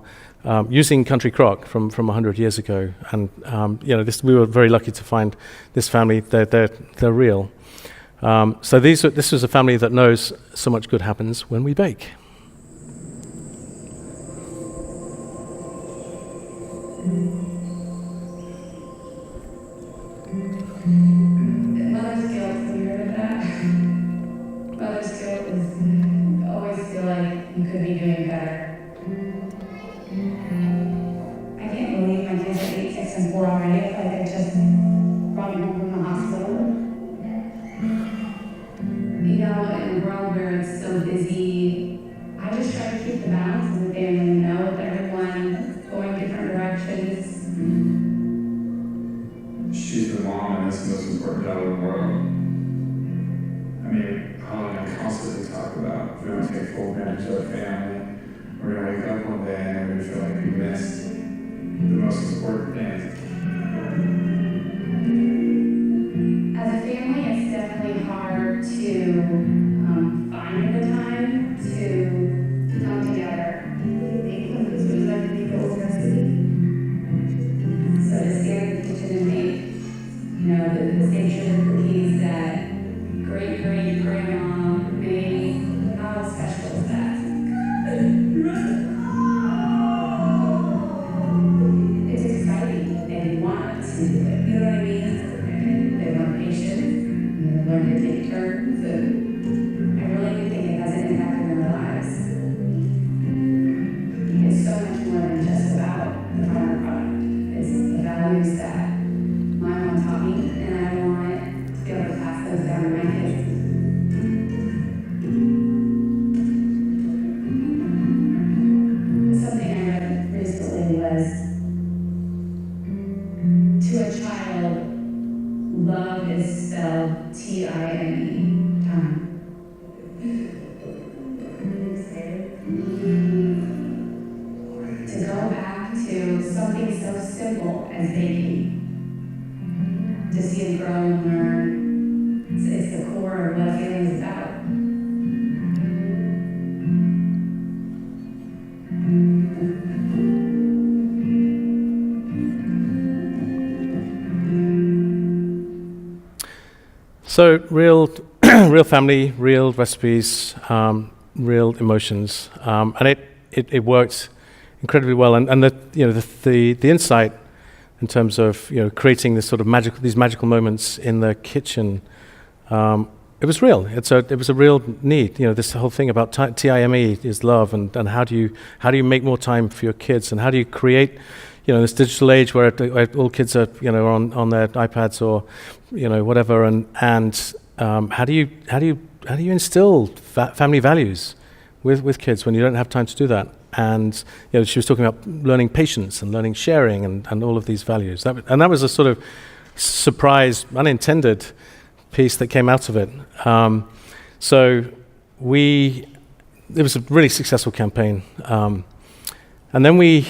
using country crock from 100 years ago, and we were very lucky to find this family. They're real. So this was a family that knows so much good happens when we bake. Mother's guilt, have you heard of that? Mother's guilt is always feel like you could be doing better. I can't believe my kids are 8, 6, and 4 already. I feel like I just brought me home from the hospital. In a world where it's so busy, I just try to keep the balance of the family, with everyone going different directions. She's the mom, and that's the most important job in the world. I mean, Holly and I constantly talk about if we don't take full advantage of our family, we're going to wake up one day and we're going to feel like we missed the most important thing. As a family, it's definitely hard to find the time to come together. So to stand in the kitchen and make, the same sugar cookies that great-great-grandma made, how special is that? It's exciting. They want to do it. You know what I mean? They learn patience. They learn to take turns. And I really do think it has an impact on their lives. It's so much more than just about the final product. It's the values that my mom taught me, and I want to be able to pass those down to my kids. Something I read recently was, to a child, love is spelled T-I-M-E, time. To go back to something so simple as baking, to see it grow and learn, it's the core of what a family is about. So real family, real recipes, real emotions, and it worked incredibly well. And the insight in terms of creating this sort of these magical moments in the kitchen, it was real. It was a real need. This whole thing about TIME is love, and how do you make more time for your kids, and how do you create this digital age where all kids are on their iPads or whatever, and how do you instill family values with kids when you don't have time to do that? And she was talking about learning patience and learning sharing and all of these values. That was a sort of surprise, unintended piece that came out of it. So it was a really successful campaign, and then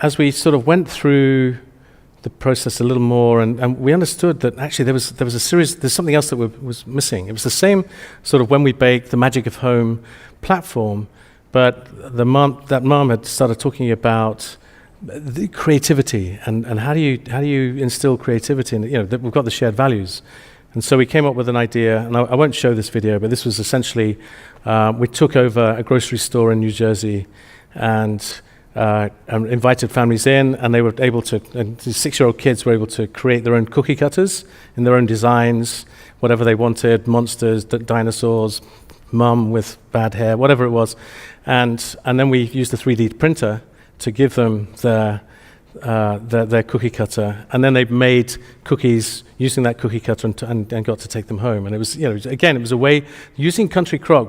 as we sort of went through the process a little more, and we understood that actually there's something else that was missing. It was the same sort of When We Bake, the Magic of Home platform, but that mom had started talking about the creativity and how do you instill creativity, and that we've got the shared values. And so we came up with an idea, and I won't show this video, but this was essentially, we took over a grocery store in New Jersey and invited families in, and they were able to, and the 6-year-old kids were able to create their own cookie cutters in their own designs, whatever they wanted, monsters, dinosaurs, mum with bad hair, whatever it was. And then we used the 3D printer to give them their cookie cutter, and then they made cookies using that cookie cutter and got to take them home. And it was, again, it was a way using Country Crock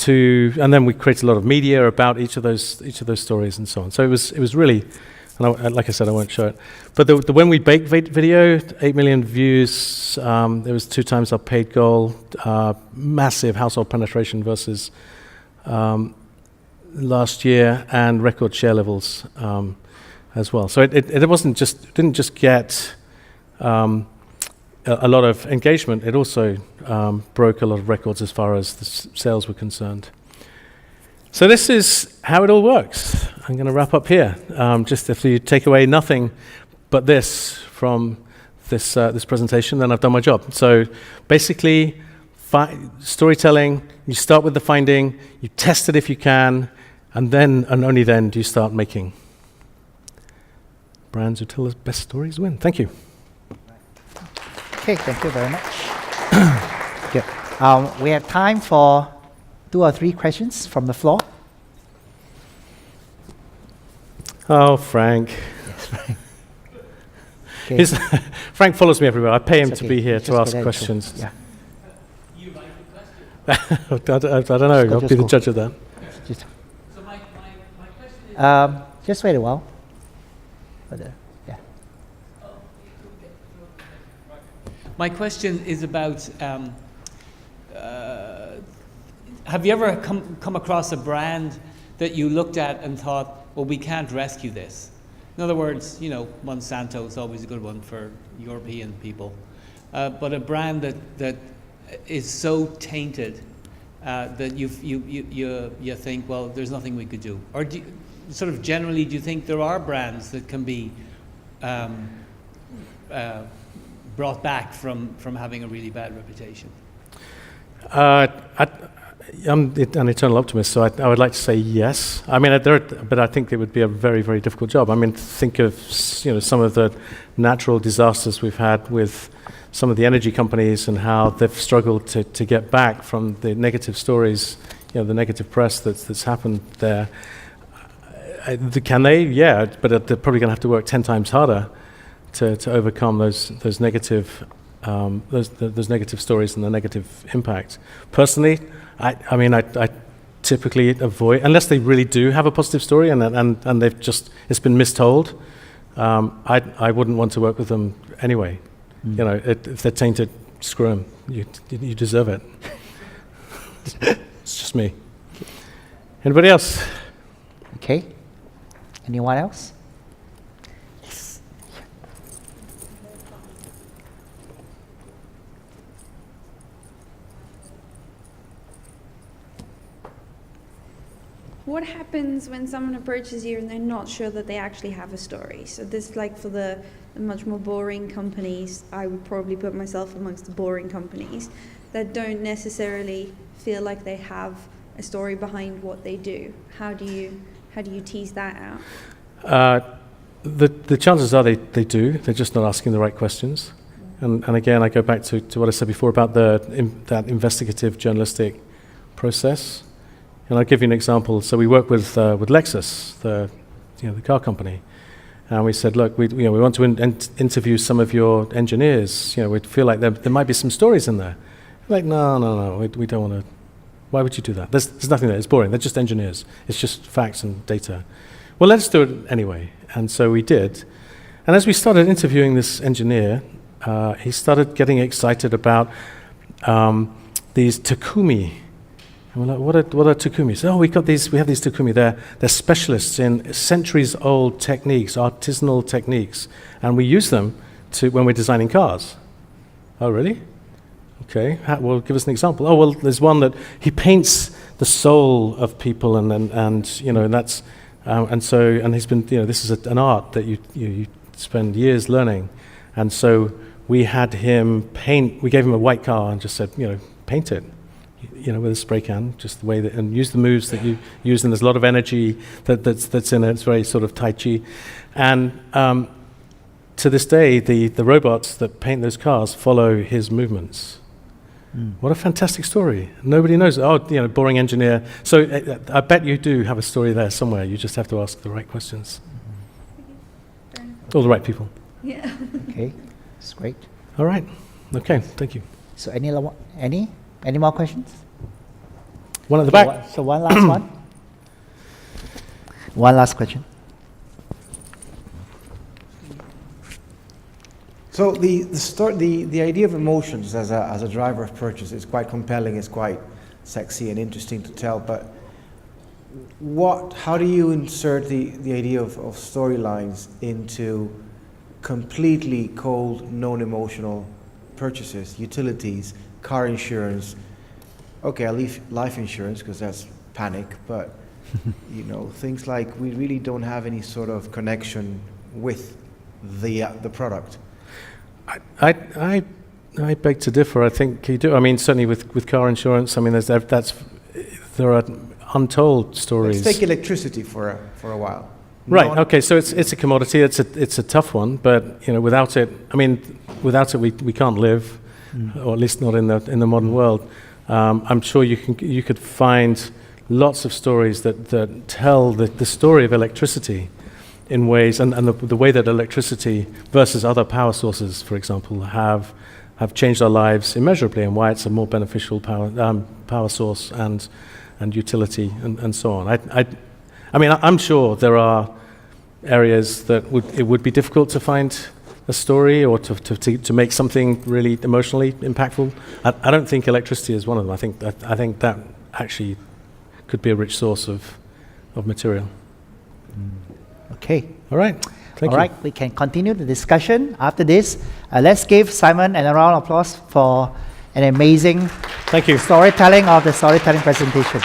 and then we created a lot of media about each of those stories and so on. So it was really, and like I said, I won't show it. But the When We Bake video, 8 million views. It was 2 times our paid goal. Massive household penetration versus last year, and record share levels as well. So it didn't just get a lot of engagement. It also broke a lot of records as far as the sales were concerned. So this is how it all works. I'm going to wrap up here. Just if you take away nothing but this from this presentation, then I've done my job. So basically, storytelling, you start with the finding, you test it if you can, and then, and only then, do you start making. Brands who tell the best stories win. Thank you. Okay, thank you very much. Good. We have time for 2 or 3 questions from the floor. Oh, Frank. Yes, Frank. Okay. Frank follows me everywhere. I pay him It's to okay. be here Just to get ask into it. questions. Yeah. I don't know. I'll be the judge of that. Just, So my question is... just wait a while. Yeah. My question is about, have you ever come across a brand that you looked at and thought, well, we can't rescue this? In other words, Monsanto is always a good one for European people. But a brand that is so tainted that you think, well, there's nothing we could do. Or generally, do you think there are brands that can be brought back from having a really bad reputation? I'm an eternal optimist, so I would like to say yes. I mean, but I think it would be a very, very difficult job. I mean, think of some of the natural disasters we've had with some of the energy companies and how they've struggled to get back from the negative stories, the negative press that's happened there. Can they? Yeah, but they're probably going to have to work 10 times harder to overcome those negative stories and the negative impact. Personally, I typically avoid, unless they really do have a positive story and it's been mistold. I wouldn't want to work with them anyway. If they're tainted, screw them. You deserve it. It's just me. Anybody else? Okay. Anyone else? Yes. What happens when someone approaches you and they're not sure that they actually have a story? So this, like for the much more boring companies, I would probably put myself amongst the boring companies that don't necessarily feel like they have a story behind what they do. How do you tease that out? The chances are they do. They're just not asking the right questions. And again, I go back to what I said before about that investigative journalistic process. And I'll give you an example. So we work with Lexus, the car company, and we said, look, we want to interview some of your engineers. We feel like there might be some stories in there. Like, no, we don't want to. Why would you do that? There's nothing there. It's boring. They're just engineers. It's just facts and data. Well, let's do it anyway. And so we did. And as we started interviewing this engineer, he started getting excited about these Takumi. And we're like, what are Takumi? So, we have these Takumi. They're specialists in centuries-old techniques, artisanal techniques, and we use them when we're designing cars. Oh, really? Okay. Well, give us an example. Oh, well, there's one that he paints the soul of people, and that's and he's been this is an art that you spend years learning, and so we had him paint. We gave him a white car and just said, paint it. With a spray can, just the way that, and use the moves that you use, and there's a lot of energy that's in it. It's very sort of Tai Chi. And to this day, the robots that paint those cars follow his movements. What a fantastic story. Nobody knows. Oh, boring engineer. So I bet you do have a story there somewhere. You just have to ask the right questions. All the right people. Yeah. Okay, that's great. All right. Okay, thank you. So any more questions? One at the back. So one last one. One last question. So the idea of emotions as a driver of purchase is quite compelling. It's quite sexy and interesting to tell. But how do you insert the idea of storylines into completely cold, non-emotional purchases, utilities, car insurance? Okay, I'll leave life insurance because that's panic, but things like we really don't have any sort of connection with the product. I beg to differ. I think you do. I mean, certainly with car insurance. I mean, there are untold stories. Let's take electricity for a while. Right. Okay. So it's a commodity. It's a tough one. But without it, we can't live, or at least not in the modern world. I'm sure you could find lots of stories that tell the story of electricity in ways, and the way that electricity versus other power sources, for example, have changed our lives immeasurably, and why it's a more beneficial power source and utility and so on. I'm sure there are areas that it would be difficult to find a story or to make something really emotionally impactful. I don't think electricity is one of them. I think that actually could be a rich source of material. Okay. All right. Thank you. All right, we can continue the discussion after this. Let's give Simon a round of applause for an amazing Thank you. storytelling presentation.